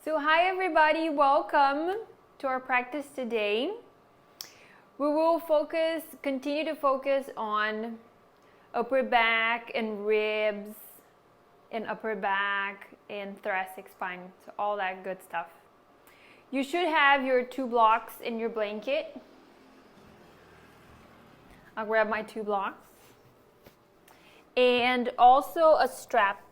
So hi everybody, welcome to our practice today. We will continue to focus on upper back and ribs and upper back and thoracic spine, so all that good stuff. You should have your 2 blocks in your blanket. I'll grab my 2 blocks. And also a strap.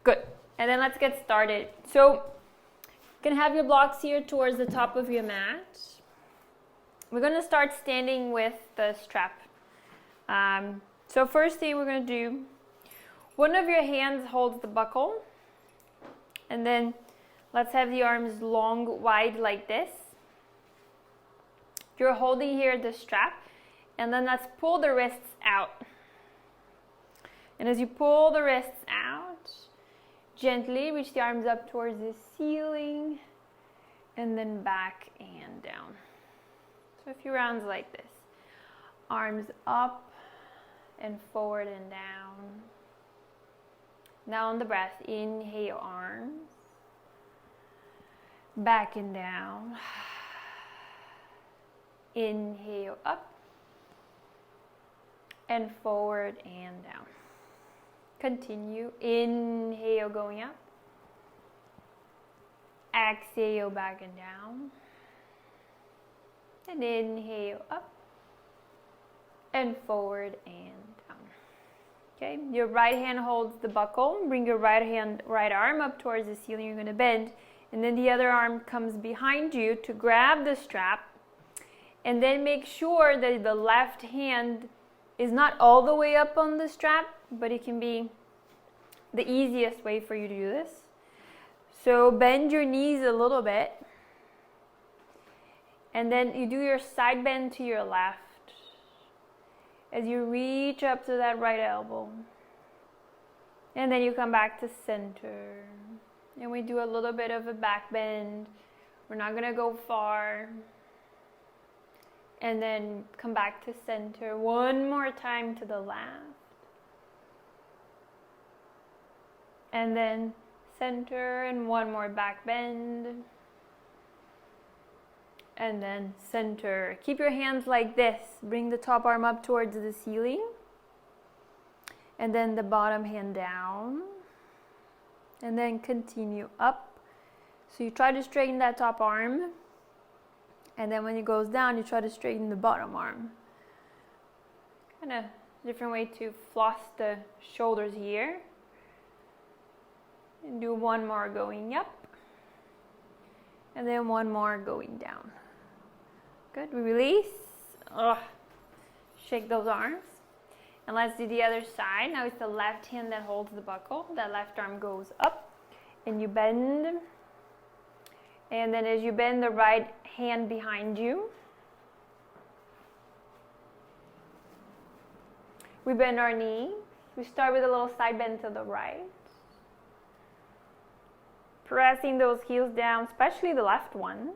Good. And then let's get started. So you can have your blocks here towards the top of your mat. We're going to start standing with the strap. So first thing we're going to do, one of your hands holds the buckle. And then let's have the arms long, wide like this. You're holding here the strap. And then let's pull the wrists out. And as you pull the wrists out, gently reach the arms up towards the ceiling and then back and down. So a few rounds like this. Arms up and forward and down. Now on the breath, inhale arms. Back and down. Inhale up and forward and down. Continue. Inhale going up. Exhale back and down. And inhale up and forward and down. Okay, your right hand holds the buckle. Bring your right arm up towards the ceiling. You're going to bend. And then the other arm comes behind you to grab the strap. And then make sure that the left hand is not all the way up on the strap, but it can be the easiest way for you to do this. So bend your knees a little bit. And then you do your side bend to your left as you reach up to that right elbow. And then you come back to center. And we do a little bit of a back bend. We're not going to go far. And then come back to center. One more time to the left. And then center and one more back bend. And then center. Keep your hands like this. Bring the top arm up towards the ceiling. And then the bottom hand down. And then continue up. So you try to straighten that top arm. And then when it goes down, you try to straighten the bottom arm. Kind of different way to floss the shoulders here. And do one more going up. And then one more going down. Good. We release. Shake those arms. And let's do the other side. Now it's the left hand that holds the buckle. That left arm goes up. And you bend. And then as you bend, the right hand behind you. We bend our knee. We start with a little side bend to the right. Pressing those heels down, especially the left one.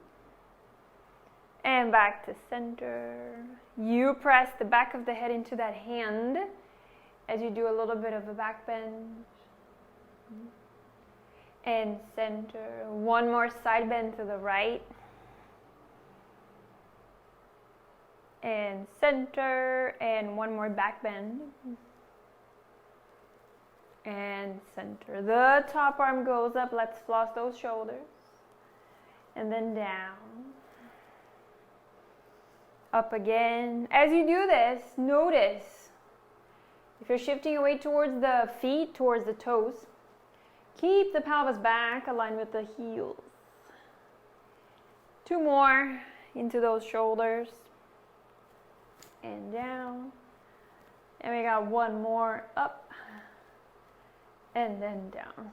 And back to center. You press the back of the head into that hand as you do a little bit of a back bend. And center. One more side bend to the right. And center. And one more back bend. And center. The top arm goes up. Let's floss those shoulders. And then down. Up again. As you do this, notice if you're shifting away towards the feet, towards the toes, keep the pelvis back, aligned with the heels. 2 more into those shoulders. And down. And we got 1 more up. And then down.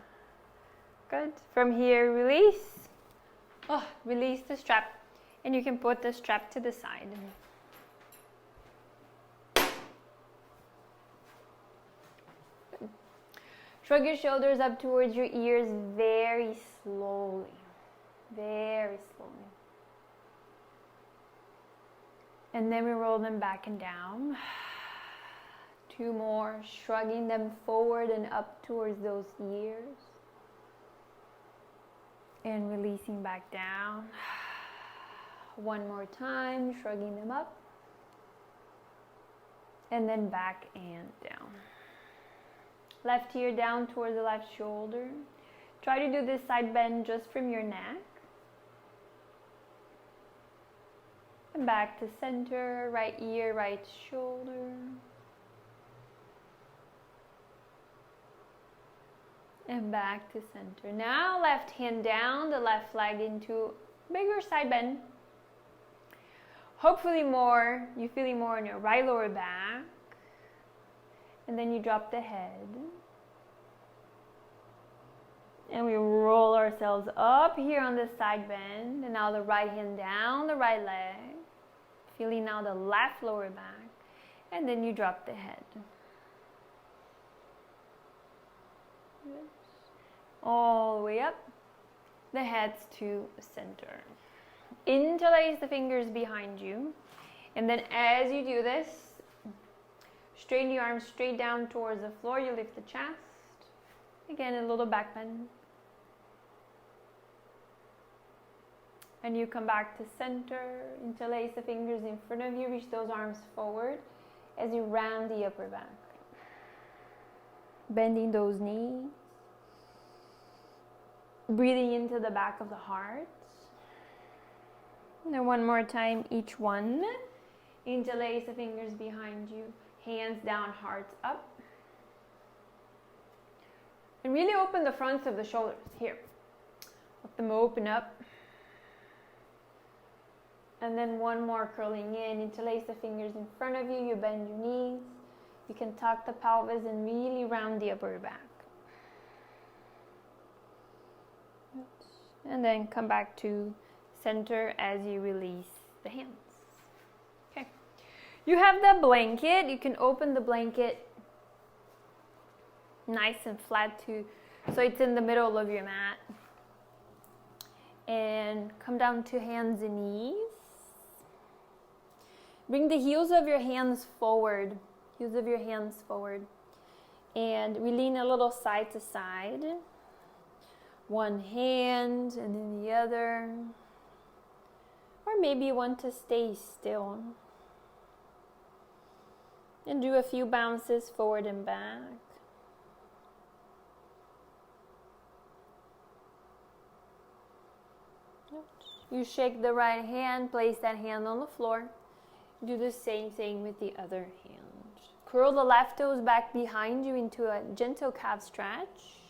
Good. From here, release. Release the strap. And you can put the strap to the side. Good. Shrug your shoulders up towards your ears very slowly. Very slowly. And then we roll them back and down. 2 more, shrugging them forward and up towards those ears. And releasing back down. 1 more time, shrugging them up. And then back and down. Left ear down towards the left shoulder. Try to do this side bend just from your neck. And back to center, right ear, right shoulder. And back to center. Now left hand down, the left leg into bigger side bend. Hopefully you feeling more in your right lower back. And then you drop the head. And we roll ourselves up here on this side bend. And now the right hand down the right leg. Feeling now the left lower back. And then you drop the head. All the way up. The head's to center. Interlace the fingers behind you. And then as you do this, straighten your arms straight down towards the floor. You lift the chest. Again, a little back bend. And you come back to center. Interlace the fingers in front of you. Reach those arms forward as you round the upper back. Bending those knees. Breathing into the back of the heart. And then 1 more time, each one. Interlace the fingers behind you. Hands down, hearts up. And really open the fronts of the shoulders. Here. Let them open up. And then 1 more curling in. Interlace the fingers in front of you. You bend your knees. You can tuck the pelvis and really round the upper back. And then come back to center as you release the hands. Okay. You have the blanket. You can open the blanket nice and flat so it's in the middle of your mat. And come down to hands and knees. Bring the heels of your hands forward. Heels of your hands forward. And we lean a little side to side. 1 hand and then the other. Or maybe you want to stay still. And do a few bounces forward and back. You shake the right hand, place that hand on the floor. Do the same thing with the other hand. Curl the left toes back behind you into a gentle calf stretch.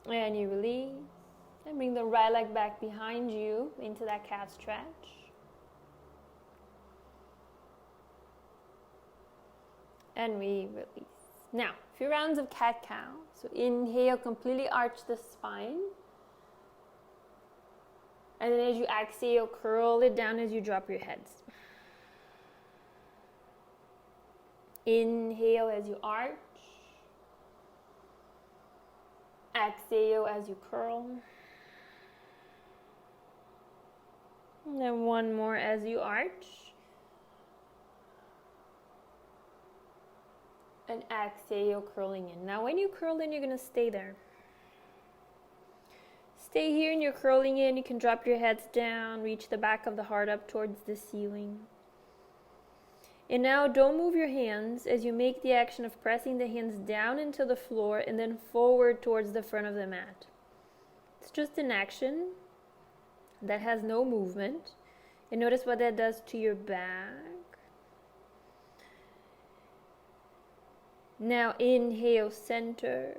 And you release. And bring the right leg back behind you into that calf stretch. And we release. Now, a few rounds of cat-cow. So inhale, completely arch the spine. And then as you exhale, curl it down as you drop your heads. Inhale as you arch. Exhale as you curl. And then 1 more as you arch. And exhale, curling in. Now when you curl in, you're going to stay there. Stay here and you're curling in. You can drop your heads down, reach the back of the heart up towards the ceiling. And now don't move your hands as you make the action of pressing the hands down into the floor and then forward towards the front of the mat. It's just an action that has no movement. And notice what that does to your back. Now inhale, center,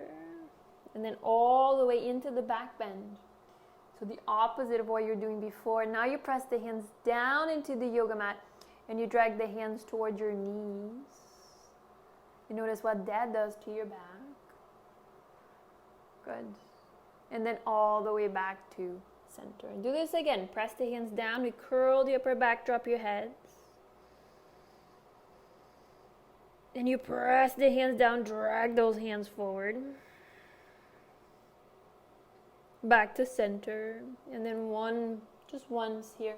and then all the way into the back bend. So the opposite of what you're doing before. Now you press the hands down into the yoga mat and you drag the hands towards your knees. You notice what that does to your back. Good. And then all the way back to center. Do this again. Press the hands down. We curl the upper back, drop your heads. And you press the hands down, drag those hands forward. Back to center. And then just once here.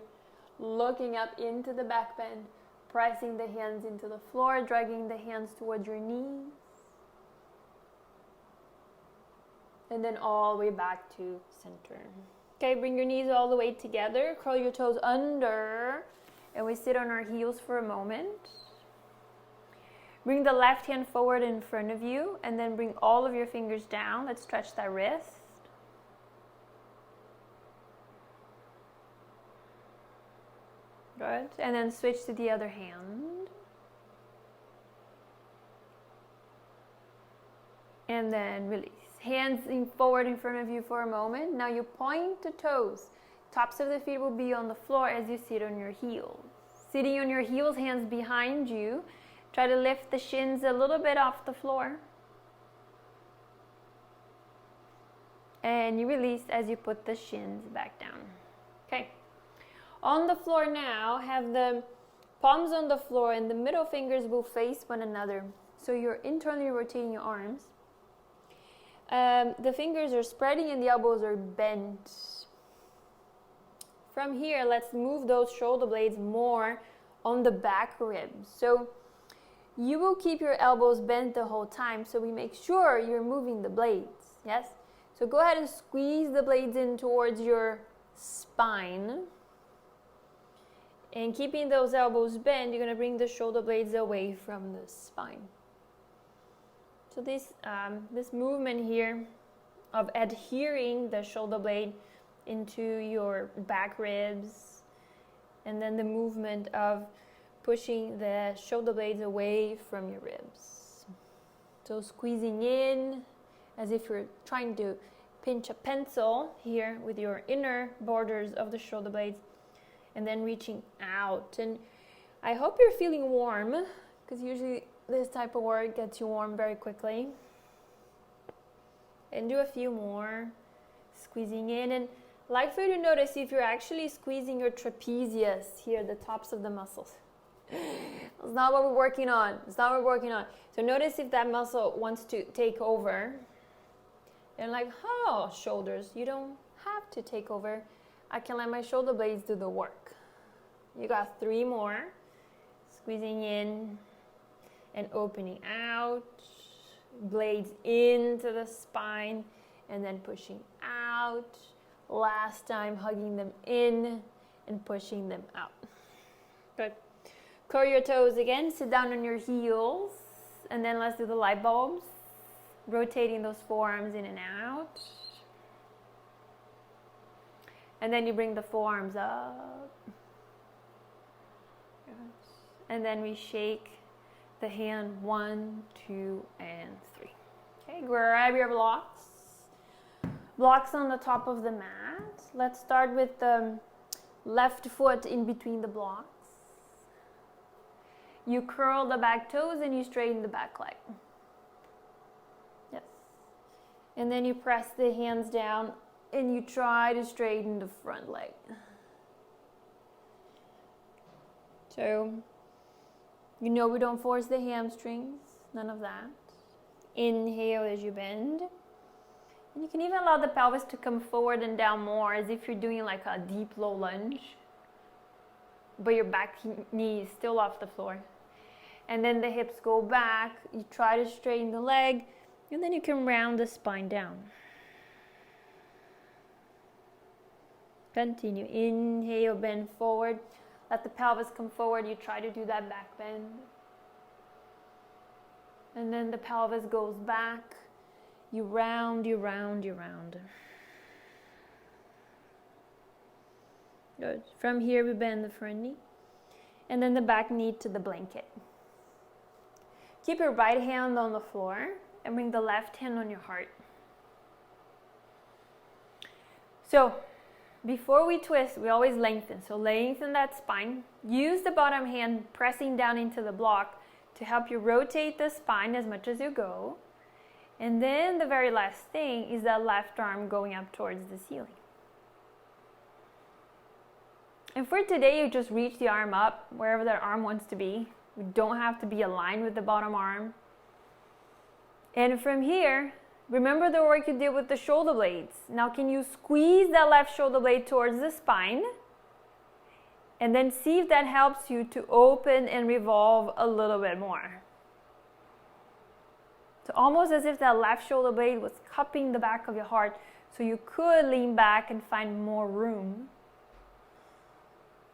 looking up into the back bend, pressing the hands into the floor, dragging the hands towards your knees. And then all the way back to center. Okay, bring your knees all the way together, curl your toes under, and we sit on our heels for a moment. Bring the left hand forward in front of you, and then bring all of your fingers down. Let's stretch that wrist. Good. And then switch to the other hand. And then release. Hands forward in front of you for a moment. Now you point the toes. Tops of the feet will be on the floor as you sit on your heels. Sitting on your heels, hands behind you. Try to lift the shins a little bit off the floor. And you release as you put the shins back down. Okay. On the floor now, have the palms on the floor and the middle fingers will face one another. So you're internally rotating your arms. The fingers are spreading and the elbows are bent. From here, let's move those shoulder blades more on the back ribs. So you will keep your elbows bent the whole time, so we make sure you're moving the blades. Yes? So go ahead and squeeze the blades in towards your spine. And keeping those elbows bent, you're going to bring the shoulder blades away from the spine. So this movement here of adhering the shoulder blade into your back ribs, and then the movement of pushing the shoulder blades away from your ribs. So squeezing in as if you're trying to pinch a pencil here with your inner borders of the shoulder blades, and then reaching out. And I hope you're feeling warm, because usually this type of work gets you warm very quickly. And do a few more, squeezing in. And I'd like for you to notice if you're actually squeezing your trapezius here, the tops of the muscles. It's not what we're working on. It's not what we're working on. So notice if that muscle wants to take over. And like, oh, shoulders, you don't have to take over. I can let my shoulder blades do the work. You got 3 more. Squeezing in and opening out. Blades into the spine and then pushing out. Last time, hugging them in and pushing them out. Good. Curl your toes again. Sit down on your heels. And then let's do the light bulbs. Rotating those forearms in and out. And then you bring the forearms up. And then we shake the hand 1, 2, and 3. Okay, grab your blocks. Blocks on the top of the mat. Let's start with the left foot in between the blocks. You curl the back toes and you straighten the back leg. Yes. And then you press the hands down and you try to straighten the front leg. So, you know we don't force the hamstrings, none of that. Inhale as you bend. And you can even allow the pelvis to come forward and down more as if you're doing like a deep low lunge. But your back knee is still off the floor. And then the hips go back. You try to straighten the leg. And then you can round the spine down. Continue. Inhale, bend forward. Let the pelvis come forward. You try to do that back bend. And then the pelvis goes back. You round, you round, you round. Good. From here, we bend the front knee. And then the back knee to the blanket. Keep your right hand on the floor and bring the left hand on your heart. So, before we twist, we always lengthen. So lengthen that spine. Use the bottom hand pressing down into the block to help you rotate the spine as much as you go. And then the very last thing is that left arm going up towards the ceiling. And for today, you just reach the arm up wherever that arm wants to be. You don't have to be aligned with the bottom arm. And from here, remember the work you did with the shoulder blades. Now can you squeeze that left shoulder blade towards the spine And then see if that helps you to open and revolve a little bit more. So almost as if that left shoulder blade was cupping the back of your heart, so you could lean back and find more room.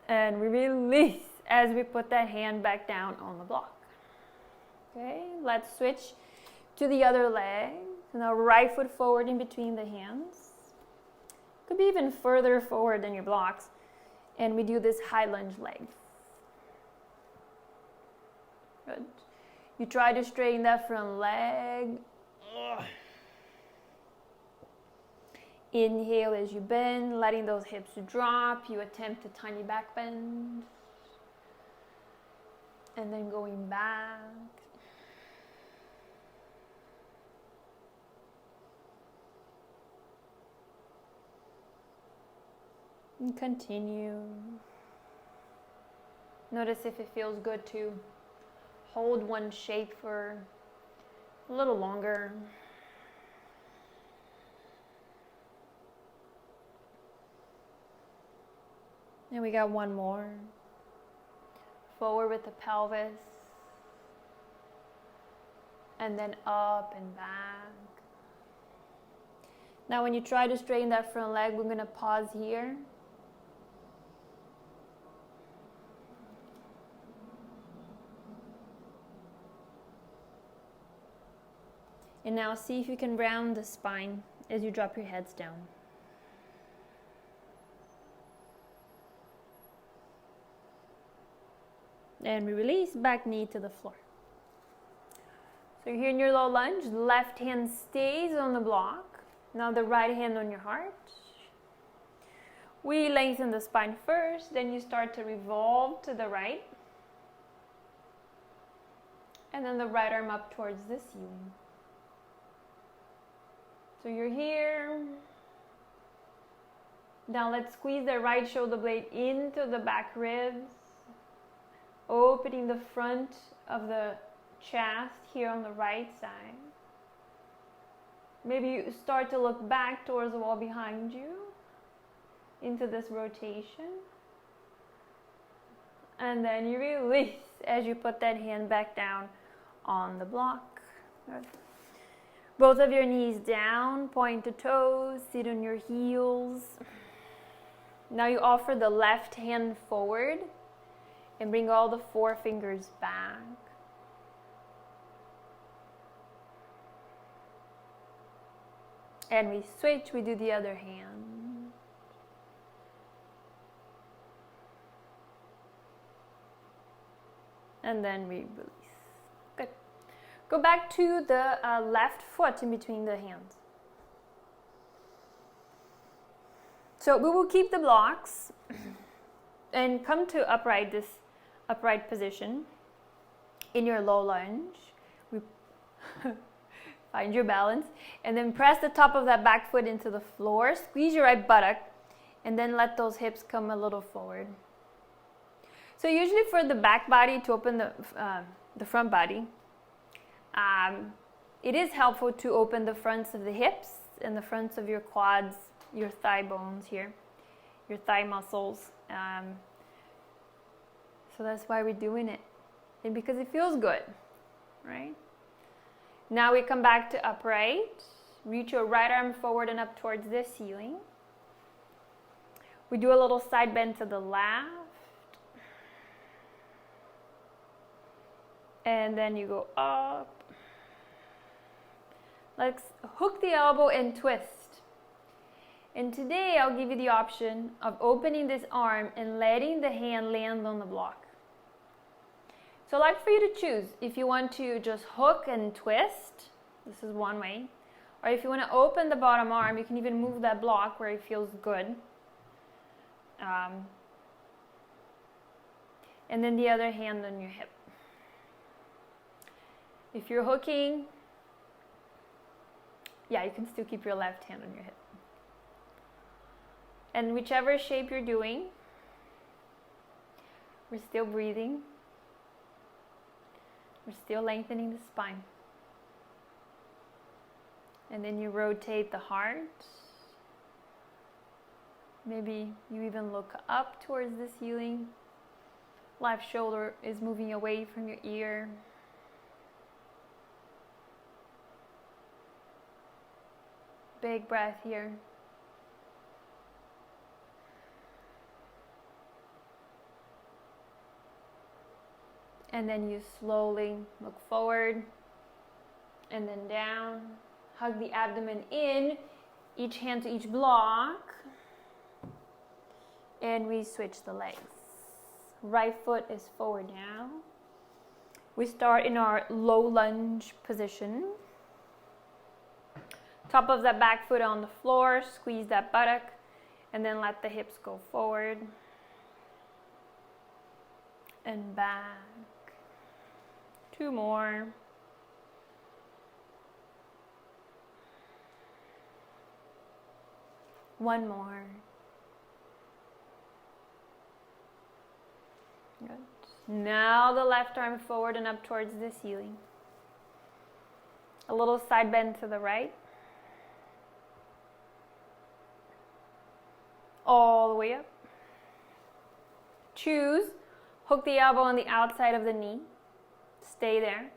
And we release as we put that hand back down on the block. Okay, let's switch to the other leg. So now right foot forward in between the hands. Could be even further forward than your blocks. And we do this high lunge leg. Good. You try to straighten that front leg. Inhale as you bend, letting those hips drop. You attempt a tiny back bend. And then going back. And continue. Notice if it feels good to hold one shape for a little longer. And we got one more. Forward with the pelvis. And then up and back. Now when you try to straighten that front leg, we're going to pause here. And now see if you can round the spine as you drop your heads down. And we release, back knee to the floor. So you're here in your low lunge, left hand stays on the block. Now the right hand on your heart. We lengthen the spine first, then you start to revolve to the right. And then the right arm up towards the ceiling. So you're here. Now let's squeeze the right shoulder blade into the back ribs, opening the front of the chest here on the right side. Maybe you start to look back towards the wall behind you, into this rotation. And then you release as you put that hand back down on the block. Good. Both of your knees down, point to toes, sit on your heels. Now you offer the left hand forward and bring all the four fingers back. And we switch, we do the other hand. And then we release. Good. Go back to the left foot in between the hands. So we will keep the blocks and come to this upright position in your low lunge. We find your balance and then press the top of that back foot into the floor. Squeeze your right buttock and then let those hips come a little forward. So usually for the back body to open the front body, it is helpful to open the fronts of the hips and the fronts of your quads, your thigh bones here, your thigh muscles. So that's why we're doing it. And because it feels good, right? Now we come back to upright. Reach your right arm forward and up towards the ceiling. We do a little side bend to the left. And then you go up. Let's hook the elbow and twist. And today I'll give you the option of opening this arm and letting the hand land on the block. So I'd like for you to choose if you want to just hook and twist. This is one way. Or if you want to open the bottom arm, you can even move that block where it feels good. And then the other hand on your hip. If you're hooking, yeah, you can still keep your left hand on your hip. And whichever shape you're doing, we're still breathing. We're still lengthening the spine. And then you rotate the heart. Maybe you even look up towards the ceiling. Left shoulder is moving away from your ear. Big breath here. And then you slowly look forward and then down. Hug the abdomen in, each hand to each block. And we switch the legs. Right foot is forward now. We start in our low lunge position. Top of that back foot on the floor, squeeze that buttock, and then let the hips go forward and back. 2 more. One more. Good. Now the left arm forward and up towards the ceiling. A little side bend to the right. All the way up. Choose. Hook the elbow on the outside of the knee. Stay there.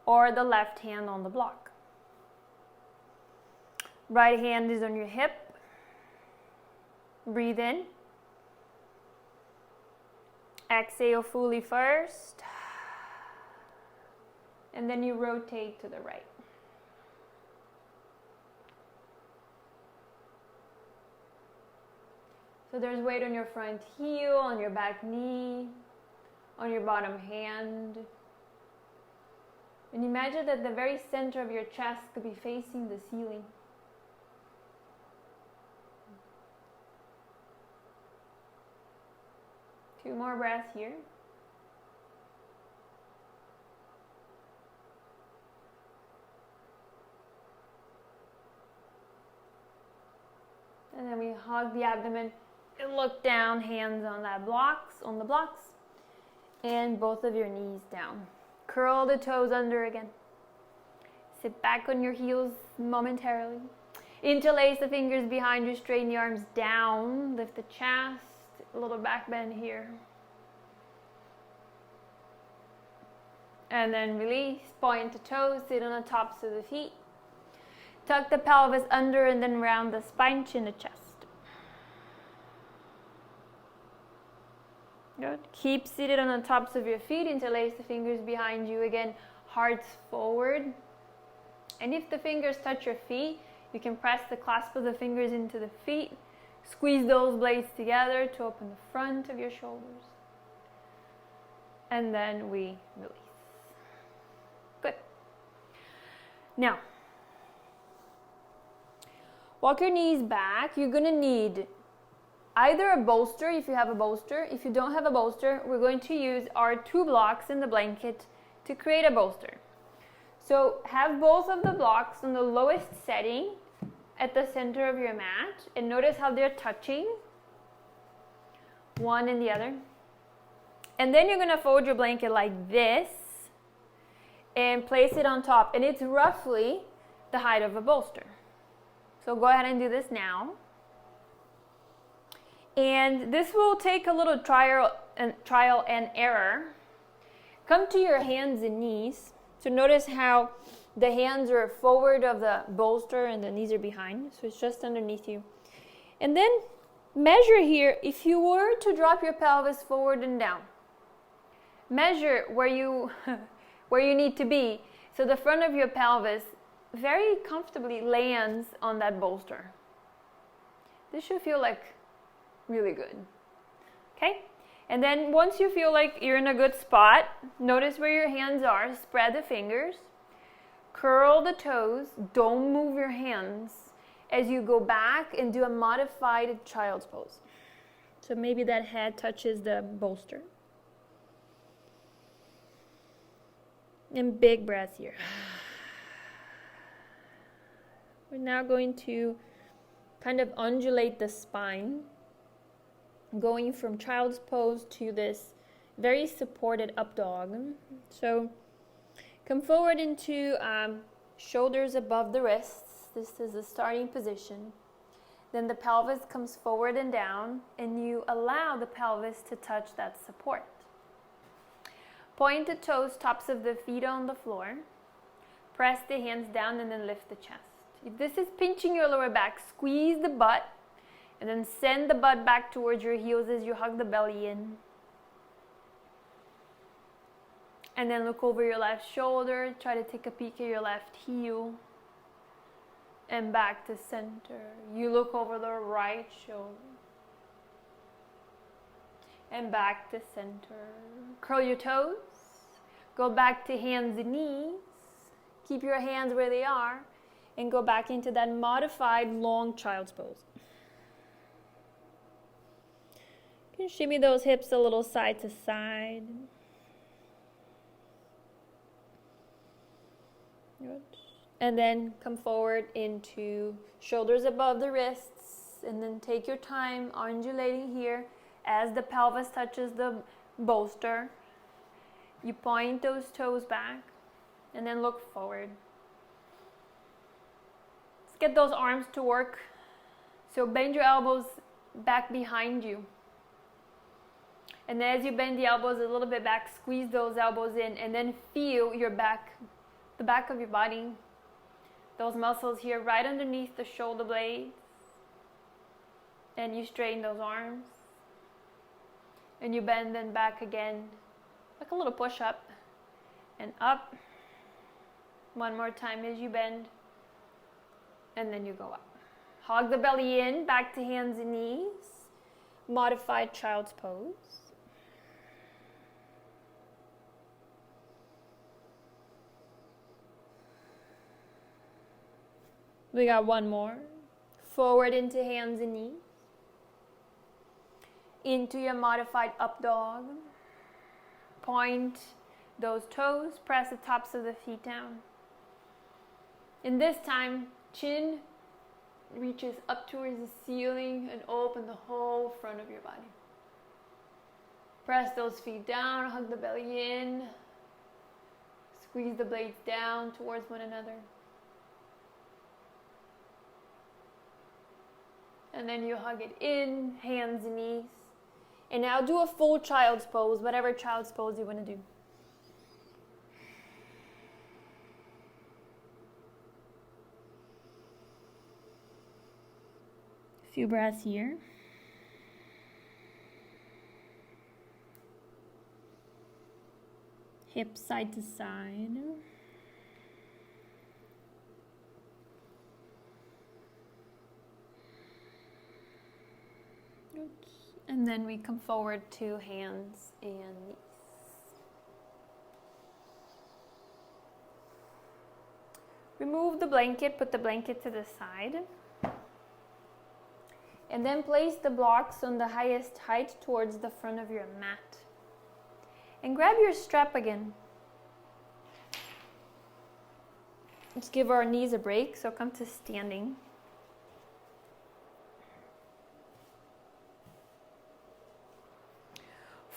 Or the left hand on the block. Right hand is on your hip. Breathe in. Exhale fully first. And then you rotate to the right. So there's weight on your front heel, on your back knee, on your bottom hand. And imagine that the very center of your chest could be facing the ceiling. Two more breaths here. And then we hug the abdomen and look down, hands on the blocks, and both of your knees down. Curl the toes under again. Sit back on your heels momentarily. Interlace the fingers behind you, straighten the arms down, lift the chest, a little back bend here. And then release, point the toes, sit on the tops of the feet. Tuck the pelvis under and then round the spine, chin to chest. Good. Keep seated on the tops of your feet, interlace the fingers behind you again, hearts forward. And if the fingers touch your feet, you can press the clasp of the fingers into the feet. Squeeze those blades together to open the front of your shoulders. And then we release. Good. Now, walk your knees back. You're going to need either a bolster if you have a bolster. If you don't have a bolster, we're going to use our 2 blocks in the blanket to create a bolster. So have both of the blocks on the lowest setting at the center of your mat, and notice how they're touching, one and the other. And then you're going to fold your blanket like this and place it on top, and it's roughly the height of a bolster. So go ahead and do this now. And this will take a little trial and error. Come to your hands and knees. So notice how the hands are forward of the bolster and the knees are behind. So it's just underneath you. And then measure here, if you were to drop your pelvis forward and down. Measure where you need to be. So the front of your pelvis very comfortably lands on that bolster. This should feel like really good. Okay? And then once you feel like you're in a good spot, notice where your hands are, spread the fingers, curl the toes, don't move your hands as you go back and do a modified child's pose. So maybe that head touches the bolster. And big breath here. We're now going to kind of undulate the spine, going from child's pose to this very supported up dog. So come forward into shoulders above the wrists. This is the starting position. Then the pelvis comes forward and down, and you allow the pelvis to touch that support. Point the toes, tops of the feet on the floor. Press the hands down and then lift the chest. If this is pinching your lower back, squeeze the butt and then send the butt back towards your heels as you hug the belly in. And then look over your left shoulder, try to take a peek at your left heel. And back to center. You look over the right shoulder. And back to center. Curl your toes. Go back to hands and knees. Keep your hands where they are. And go back into that modified long child's pose. You can shimmy those hips a little side to side. Good. And then come forward into shoulders above the wrists. And then take your time undulating here as the pelvis touches the bolster. You point those toes back and then look forward. Let's get those arms to work. So bend your elbows back behind you. And then as you bend the elbows a little bit back, squeeze those elbows in and then feel your back, the back of your body. Those muscles here right underneath the shoulder blades. And you straighten those arms. And you bend then back again, like a little push-up. And up. One more time as you bend. And then you go up. Hug the belly in, back to hands and knees. Modified child's pose. We got one more. Forward into hands and knees. Into your modified up dog. Point those toes. Press the tops of the feet down. And this time, chin reaches up towards the ceiling and open the whole front of your body. Press those feet down. Hug the belly in. Squeeze the blades down towards one another. And then you hug it in, hands and knees. And now do a full child's pose, whatever child's pose you want to do. A few breaths here. Hips side to side. And then we come forward to hands and knees. Remove the blanket, put the blanket to the side. And then place the blocks on the highest height towards the front of your mat. And grab your strap again. Let's give our knees a break, so come to standing.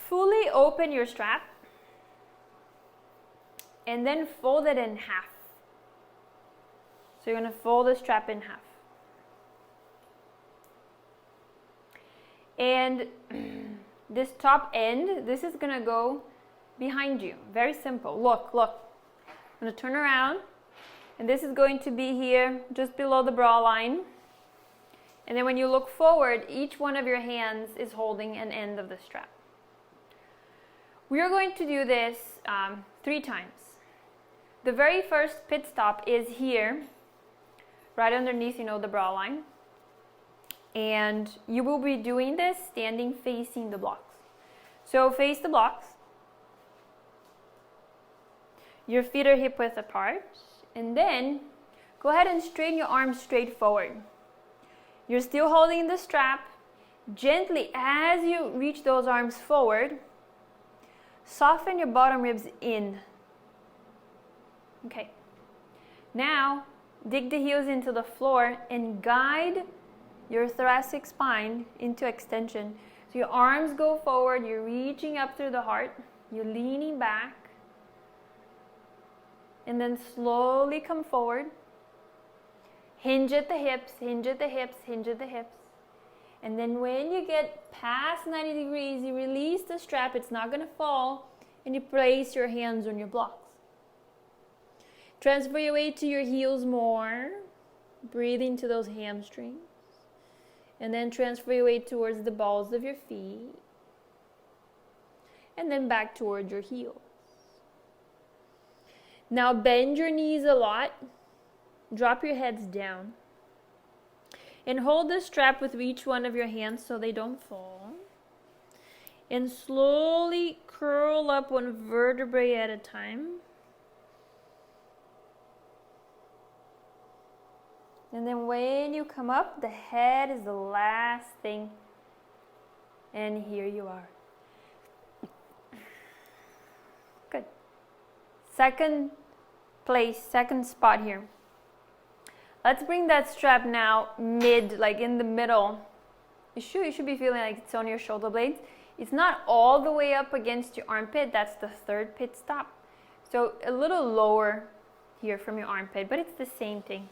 Fully open your strap and then fold it in half. So you're going to fold the strap in half. And this top end, this is going to go behind you. Very simple. Look. I'm going to turn around. And this is going to be here just below the bra line. And then when you look forward, each one of your hands is holding an end of the strap. We are going to do this 3 times. The very first pit stop is here, right underneath, the bra line. And you will be doing this standing facing the blocks. So face the blocks. Your feet are hip width apart. And then go ahead and straighten your arms straight forward. You're still holding the strap. Gently, as you reach those arms forward, soften your bottom ribs in. Okay. Now, dig the heels into the floor and guide your thoracic spine into extension. So your arms go forward, you're reaching up through the heart, you're leaning back, and then slowly come forward. Hinge at the hips, hinge at the hips, hinge at the hips. And then when you get past 90 degrees, you release the strap, it's not going to fall, and you place your hands on your blocks. Transfer your weight to your heels more. Breathe into those hamstrings. And then transfer your weight towards the balls of your feet. And then back towards your heels. Now bend your knees a lot. Drop your heads down. And hold the strap with each one of your hands so they don't fall. And slowly curl up one vertebrae at a time. And then when you come up, the head is the last thing. And here you are. Good. Second place, second spot here. Let's bring that strap now like in the middle. You should be feeling like it's on your shoulder blades. It's not all the way up against your armpit. That's the third pit stop. So a little lower here from your armpit, but it's the same thing.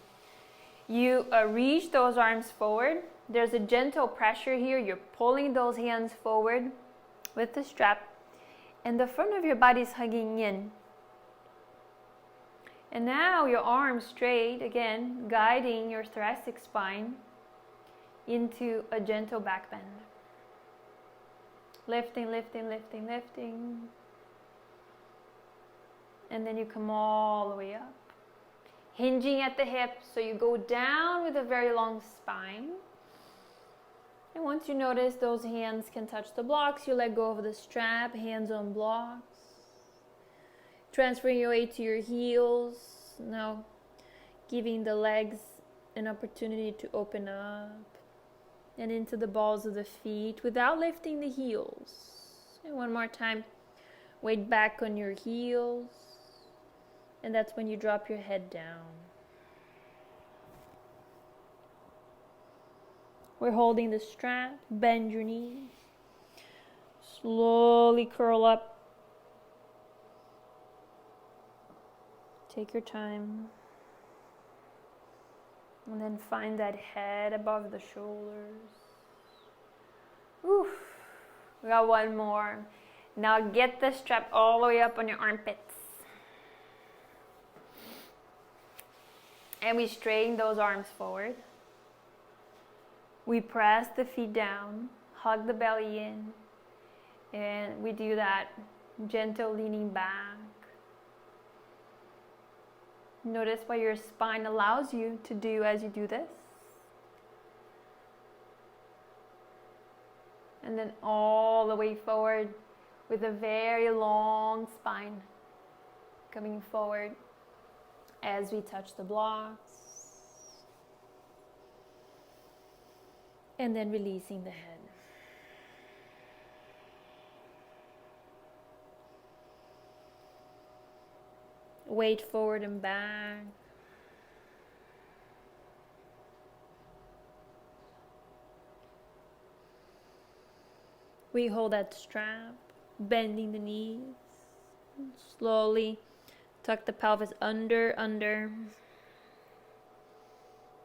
You reach those arms forward. There's a gentle pressure here. You're pulling those hands forward with the strap. And the front of your body is hugging in. And now your arms straight, again, guiding your thoracic spine into a gentle back bend. Lifting, lifting, lifting, lifting. And then you come all the way up. Hinging at the hips, so you go down with a very long spine. And once you notice those hands can touch the blocks, you let go of the strap, hands on blocks. Transferring your weight to your heels. Now giving the legs an opportunity to open up. And into the balls of the feet without lifting the heels. And one more time, weight back on your heels. And that's when you drop your head down. We're holding the strap. Bend your knees. Slowly curl up. Take your time. And then find that head above the shoulders. Oof. We got one more. Now get the strap all the way up on your armpits. And we straighten those arms forward. We press the feet down, hug the belly in, and we do that gentle leaning back. Notice what your spine allows you to do as you do this. And then all the way forward with a very long spine coming forward. As we touch the blocks. And then releasing the head. Weight forward and back. We hold that strap, bending the knees. Slowly tuck the pelvis under.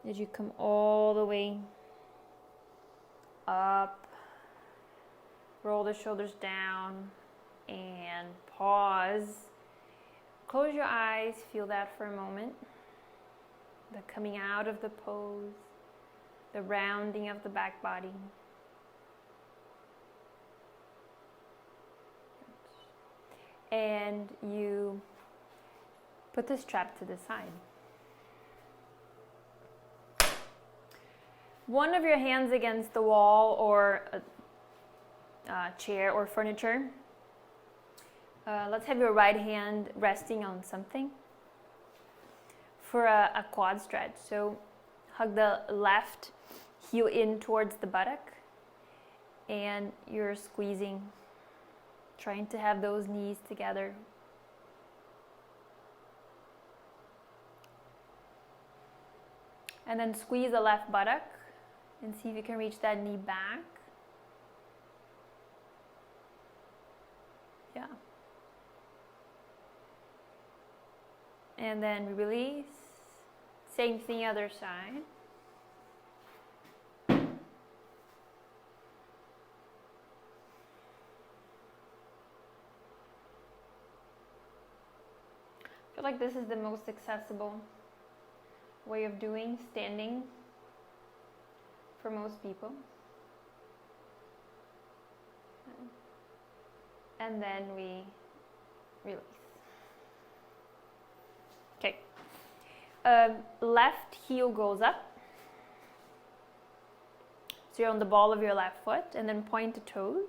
As you come all the way up. Roll the shoulders down and pause. Close your eyes, feel that for a moment. The coming out of the pose, the rounding of the back body. And you put the strap to the side. One of your hands against the wall or a chair or furniture. Let's have your right hand resting on something for a quad stretch. So hug the left heel in towards the buttock and you're squeezing, trying to have those knees together. And then squeeze the left buttock and see if you can reach that knee back. Yeah. And then release. Same thing, other side. I feel like this is the most accessible way of doing standing for most people. And then we release. Okay. Left heel goes up. So you're on the ball of your left foot, and then point the toes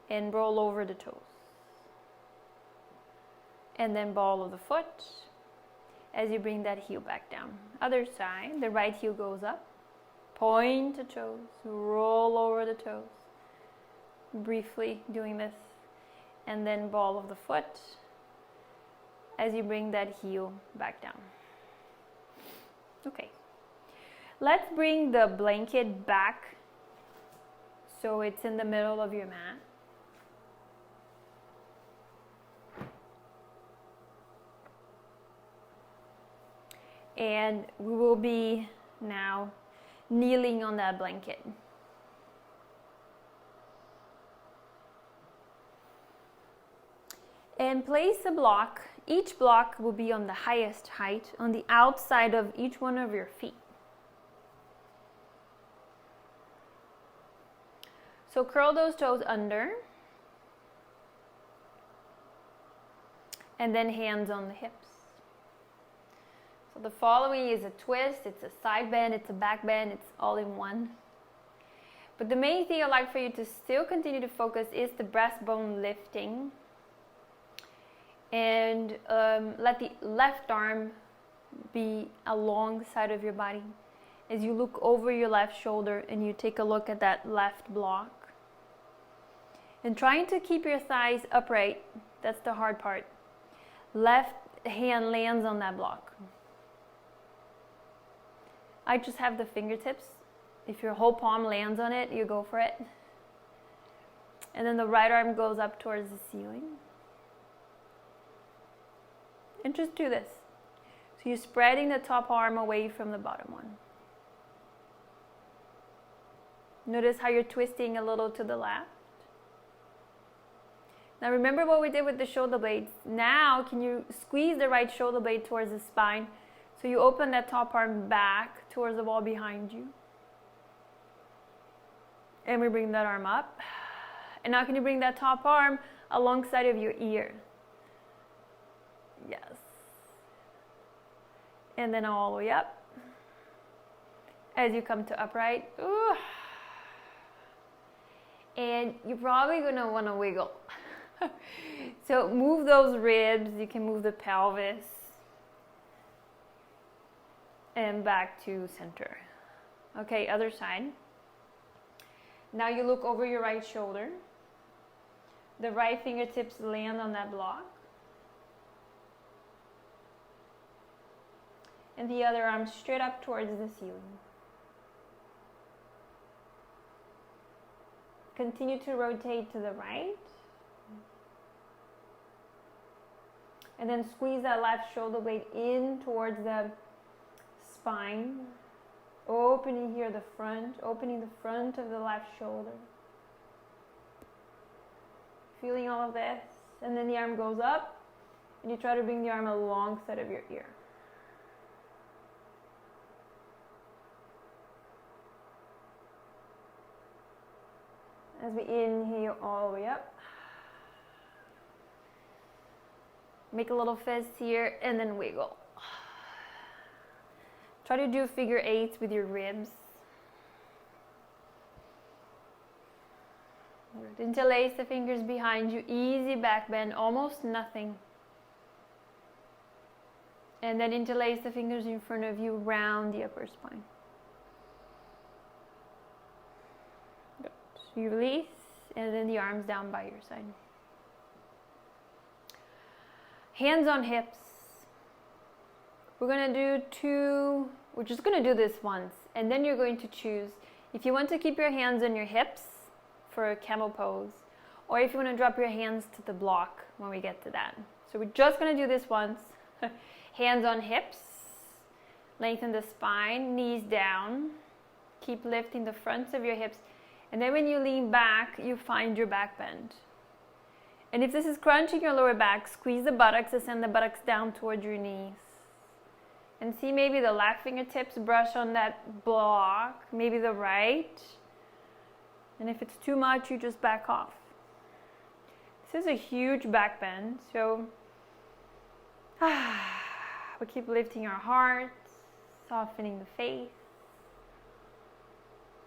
and roll over the toes. And then ball of the foot as you bring that heel back down. Other side, the right heel goes up, point the toes, roll over the toes. Briefly doing this, and then ball of the foot as you bring that heel back down. Okay, let's bring the blanket back so it's in the middle of your mat. And we will be now kneeling on that blanket. And place a block. Each block will be on the highest height on the outside of each one of your feet. So curl those toes under. And then hands on the hips. So the following is a twist, it's a side bend, it's a back bend, it's all in one. But the main thing I'd like for you to still continue to focus is the breastbone lifting. And let the left arm be alongside of your body as you look over your left shoulder and you take a look at that left block. And trying to keep your thighs upright, that's the hard part. Left hand lands on that block. I just have the fingertips. If your whole palm lands on it, you go for it. And then the right arm goes up towards the ceiling. And just do this. So you're spreading the top arm away from the bottom one. Notice how you're twisting a little to the left. Now remember what we did with the shoulder blades. Now can you squeeze the right shoulder blade towards the spine so you open that top arm back towards the wall behind you. And we bring that arm up. And now can you bring that top arm alongside of your ear? Yes. And then all the way up. As you come to upright. Ooh. And you're probably going to want to wiggle. So move those ribs. You can move the pelvis. And back to center. Okay, other side. Now you look over your right shoulder. The right fingertips land on that block. And the other arm straight up towards the ceiling. Continue to rotate to the right. And then squeeze that left shoulder blade in towards the spine. Opening here the front, opening the front of the left shoulder. Feeling all of this. And then the arm goes up. And you try to bring the arm alongside of your ear. As we inhale all the way up. Make a little fist here and then wiggle. Try to do figure eights with your ribs. Interlace the fingers behind you. Easy back bend, almost nothing. And then interlace the fingers in front of you, round the upper spine. Good. So you release, and then the arms down by your side. Hands on hips. We're going to do two, we're just going to do this once, and then you're going to choose if you want to keep your hands on your hips for a camel pose, or if you want to drop your hands to the block when we get to that. So we're just going to do this once. Hands on hips, Lengthen the spine, knees down. Keep lifting the fronts of your hips. And then when you lean back, you find your back bend. And if this is crunching your lower back, squeeze the buttocks and send the buttocks down towards your knees. And see maybe the left fingertips brush on that block, maybe the right. And if it's too much, you just back off. This is a huge back bend, so we keep lifting our heart, softening the face,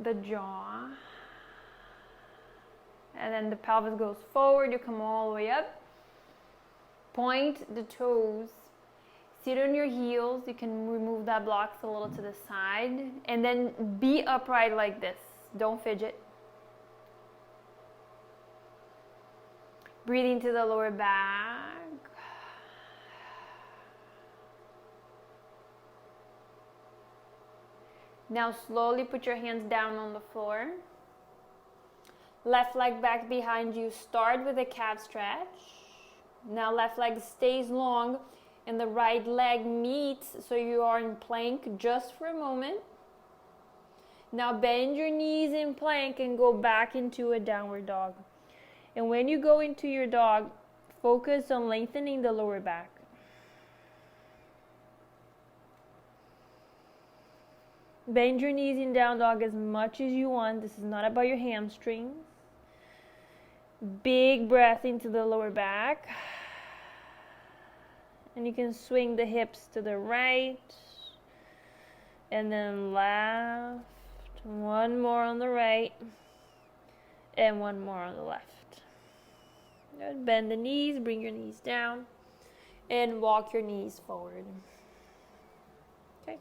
the jaw. And then the pelvis goes forward, you come all the way up. Point the toes. Sit on your heels, you can remove that blocks a little to the side. And then be upright like this, don't fidget. Breathing to the lower back. Now slowly put your hands down on the floor. Left leg back behind you. Start with a calf stretch. Now left leg stays long and the right leg meets, so you are in plank just for a moment. Now bend your knees in plank and go back into a downward dog. And when you go into your dog, focus on lengthening the lower back. Bend your knees in down dog as much as you want. This is not about your hamstrings. Big breath into the lower back. And you can swing the hips to the right. And then left. One more on the right. And one more on the left. Good. Bend the knees, bring your knees down. And walk your knees forward. Okay.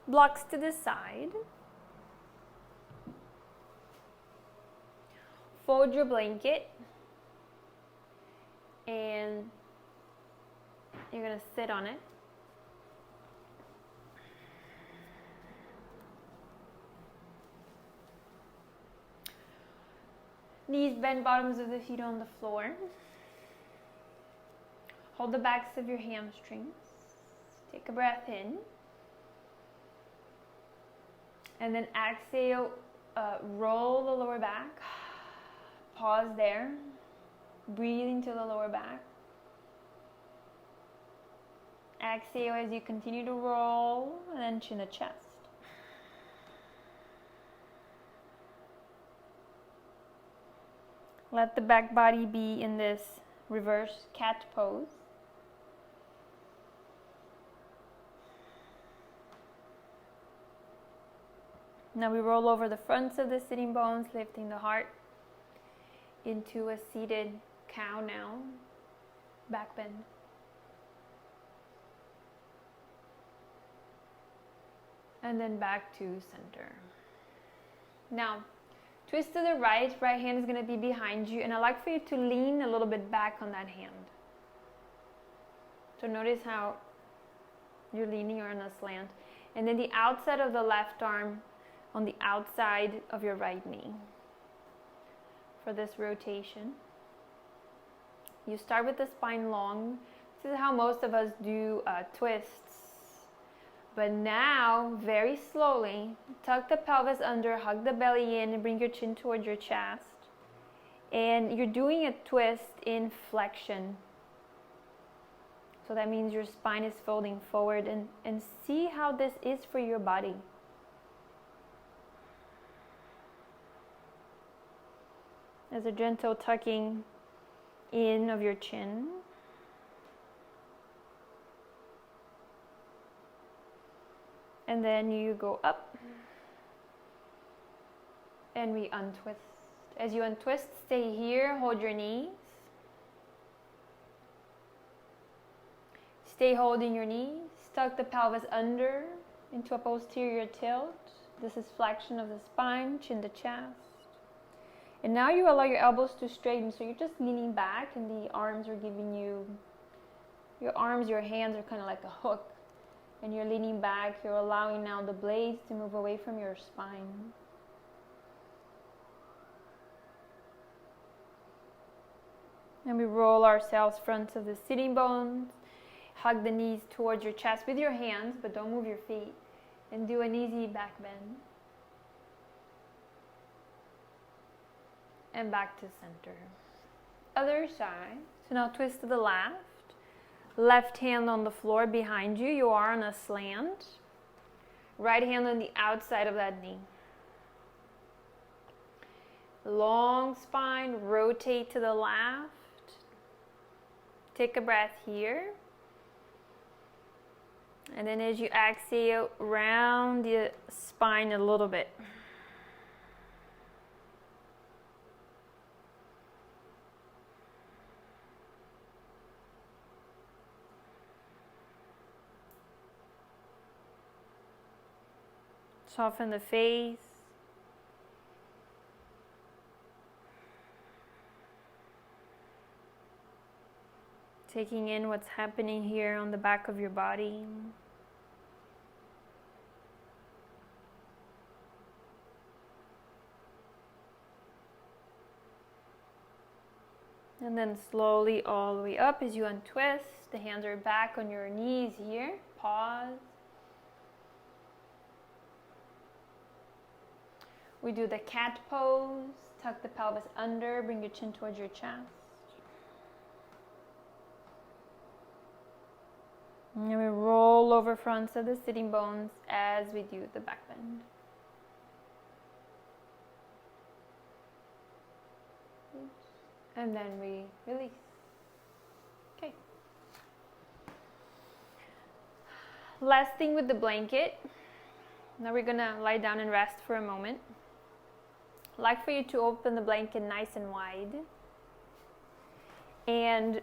Blocks to the side. Fold your blanket. And you're going to sit on it. Knees bend, bottoms of the feet on the floor. Hold the backs of your hamstrings. Take a breath in. And then exhale, roll the lower back. Pause there. Breathe into the lower back. Exhale as you continue to roll, and then chin to chest. Let the back body be in this reverse cat pose. Now we roll over the fronts of the sitting bones, lifting the heart into a seated cow now. Back bend. And then back to center. Now, twist to the right hand is going to be behind you, and I'd like for you to lean a little bit back on that hand. So notice how you're leaning or on a slant. And then the outside of the left arm on the outside of your right knee. For this rotation. You start with the spine long. This is how most of us do twists. But now, very slowly, tuck the pelvis under, hug the belly in, and bring your chin towards your chest. And you're doing a twist in flexion. So that means your spine is folding forward, and see how this is for your body. As a gentle tucking in of your chin. And then you go up and we untwist. As you untwist, stay here, hold your knees. Stay holding your knees. Tuck the pelvis under into a posterior tilt. This is flexion of the spine, chin to chest. And now you allow your elbows to straighten, so you're just leaning back and the arms are giving you, your arms, your hands are kind of like a hook. And you're leaning back, you're allowing now the blades to move away from your spine. And we roll ourselves front of the sitting bones. Hug the knees towards your chest with your hands, but don't move your feet. And do an easy back bend. And back to center. Other side. So now twist to the left. Left hand on the floor behind you. You are on a slant. Right hand on the outside of that knee. Long spine, rotate to the left. Take a breath here. And then as you exhale, round the spine a little bit. Soften the face. Taking in what's happening here on the back of your body. And then slowly all the way up as you untwist. The hands are back on your knees here. Pause. We do the cat pose. Tuck the pelvis under. Bring your chin towards your chest. And we roll over fronts of the sitting bones as we do the back bend. And then we release. Okay. Last thing with the blanket. Now we're gonna lie down and rest for a moment. I'd like for you to open the blanket nice and wide. And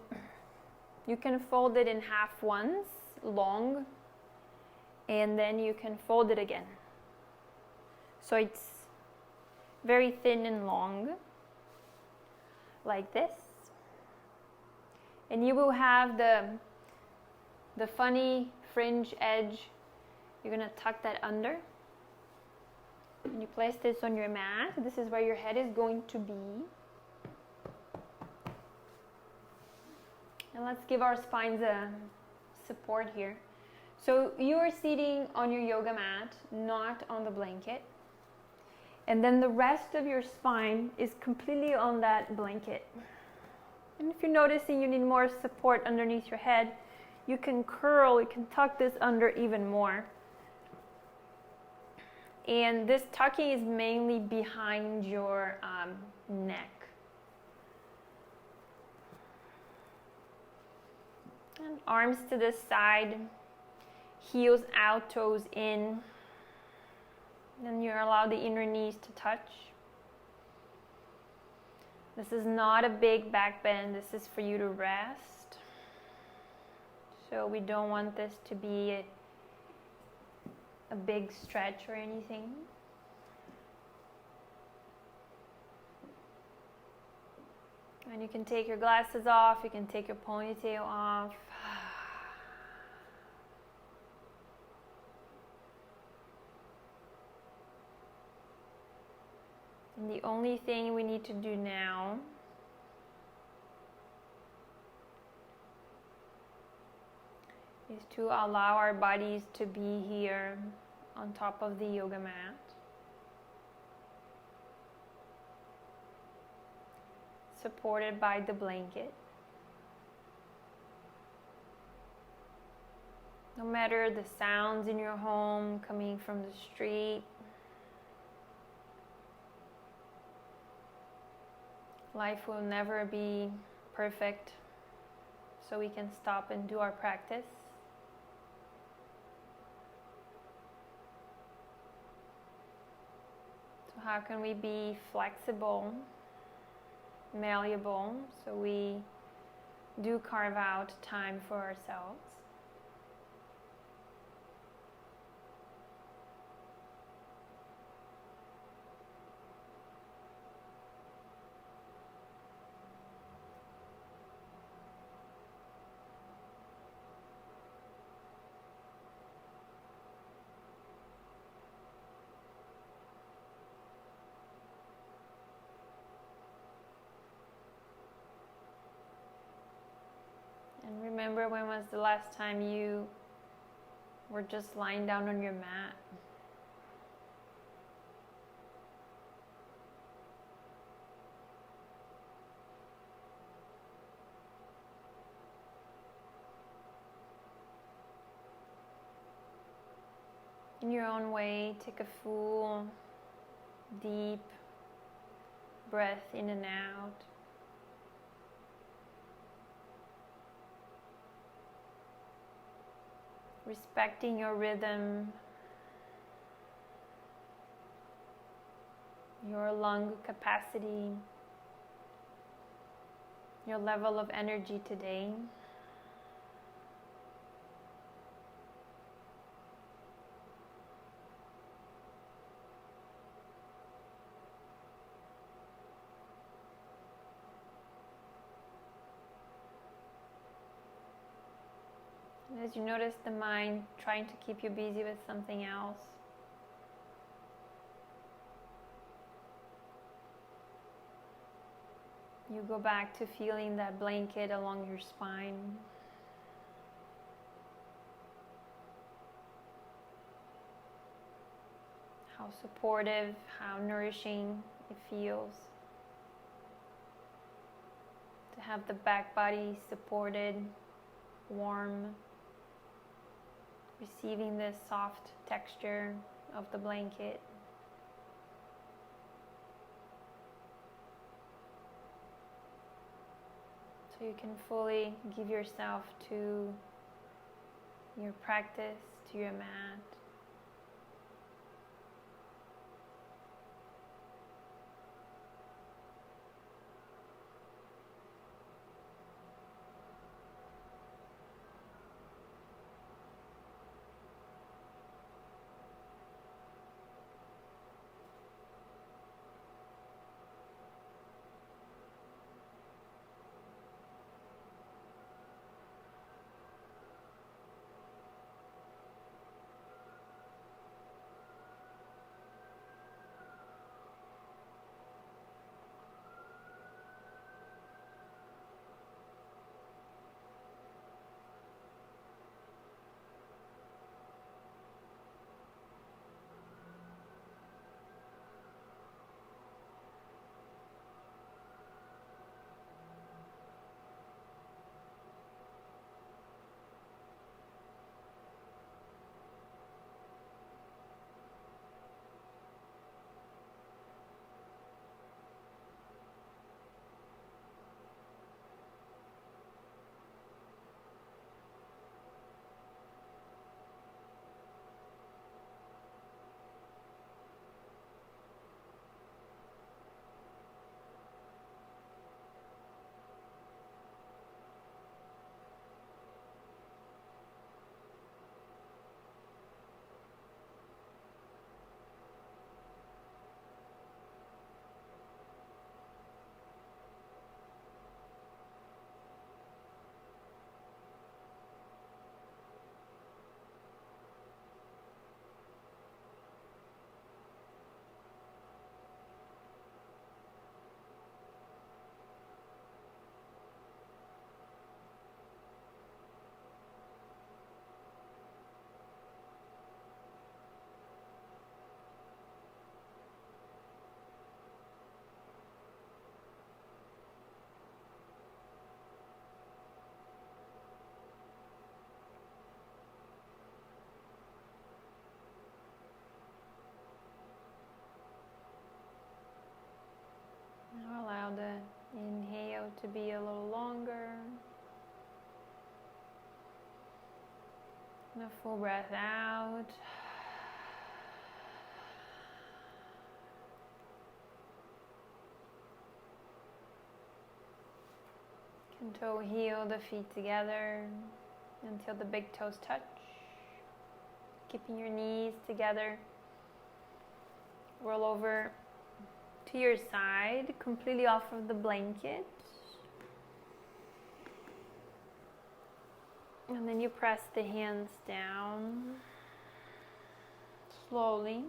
you can fold it in half once, long, and then you can fold it again. So it's very thin and long, like this. And you will have the funny fringe edge. You're gonna tuck that under. And you place this on your mat. This is where your head is going to be. And let's give our spines a support here. So you are sitting on your yoga mat, not on the blanket. And then the rest of your spine is completely on that blanket. And if you're noticing you need more support underneath your head, you can curl, you can tuck this under even more. And this tucking is mainly behind your neck. And arms to the side, heels out, toes in. Then you allow the inner knees to touch. This is not a big back bend. This is for you to rest. So we don't want this to be a big stretch or anything. And you can take your glasses off. You can take your ponytail off. And the only thing we need to do now is to allow our bodies to be here on top of the yoga mat. Supported by the blanket. No matter the sounds in your home coming from the street, life will never be perfect, so we can stop and do our practice. So how can we be flexible, malleable, so we do carve out time for ourselves? remember when was the last time you were just lying down on your mat? In your own way, take a full, deep breath in and out. Respecting your rhythm, your lung capacity, your level of energy today. As you notice the mind trying to keep you busy with something else, you go back to feeling that blanket along your spine. How supportive, how nourishing it feels to have the back body supported, warm, receiving this soft texture of the blanket. So you can fully give yourself to your practice, to your mat. Now allow the inhale to be a little longer. And a full breath out. Can toe heel the feet together until the big toes touch. Keeping your knees together. Roll over to your side, completely off of the blanket. And then you press the hands down slowly.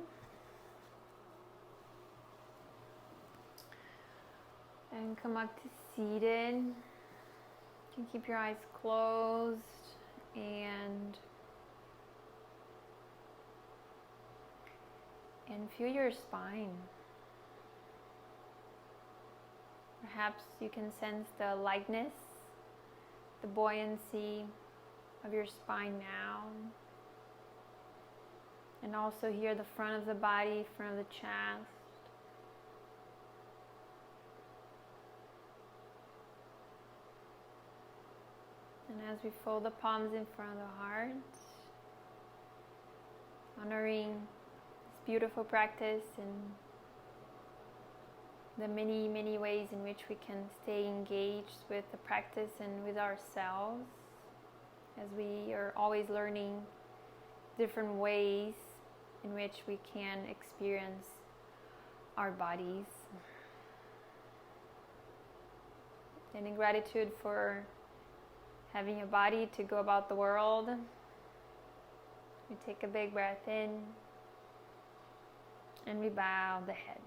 And come up to seated. You can keep your eyes closed and feel your spine. Perhaps you can sense the lightness, the buoyancy of your spine now. And also here the front of the body, front of the chest. And as we fold the palms in front of the heart, honoring this beautiful practice and the many, many ways in which we can stay engaged with the practice and with ourselves, as we are always learning different ways in which we can experience our bodies. And in gratitude for having a body to go about the world, we take a big breath in and we bow the head.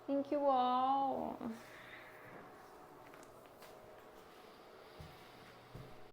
Thank you all.